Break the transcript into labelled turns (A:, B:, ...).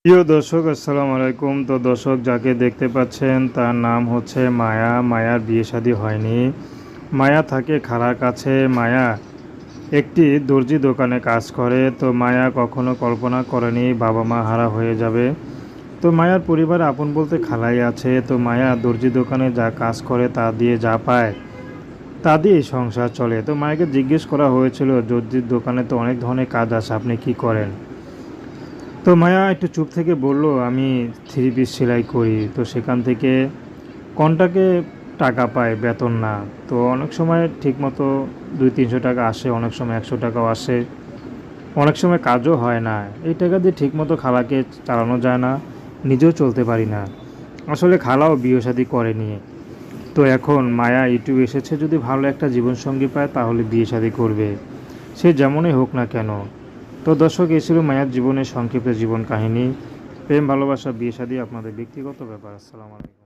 A: প্রিয় দর্শক আসসালামু আলাইকুম। তো দর্শক যাকে দেখতে পাচ্ছেন তার নাম হচ্ছে মায়া। মায়ার বিয়ে শাদী হয়নি। মায়া থাকে খালার কাছে। মায়া একটি দর্জি দোকানে কাজ করে। তো মায়া কখনো কল্পনা করেনি বাবা মা হারা হয়ে যাবে। তো মায়ার পরিবারে আপন বলতে খালাই আছে। তো মায়া দর্জি দোকানে যা কাজ করে তা দিয়ে যা পায় তা দিয়েই সংসার চলে। তো মায়াকে জিজ্ঞেস করা হয়েছিল দর্জির দোকানে তো অনেক ধরনের কাজ আছে, আপনি কি করেন? তো মায়া একটু চুপ থেকে বলল, আমি থ্রি পিস সেলাই করি। তো সেখান থেকে কন্টাকে টাকা পায়, বেতন না। তো অনেক সময় ঠিকমতো 200-300 টাকা আসে, অনেক সময় 100 টাকাও আসে, অনেক সময় কাজও হয় না। এই টাকা দিয়ে ঠিকমতো খালাকে চালানো যায় না, নিজেও চলতে পারি না। আসলে খালাও বিয়ে শাদী করেনি। তো এখন মায়া ইউটিউব এসেছে, যদি ভালো একটা জীবনসঙ্গী পায় তাহলে বিয়ে শাদী করবে, সে যেমনই হোক না কেন। তো দর্শক, এই ছিল মায়ার জীবনের সংক্ষিপ্ত জীবন কাহিনী। প্রেম ভালোবাসা বিয়ে শাদী আপনাদের ব্যক্তিগত ব্যাপার। আসসালামু আলাইকুম।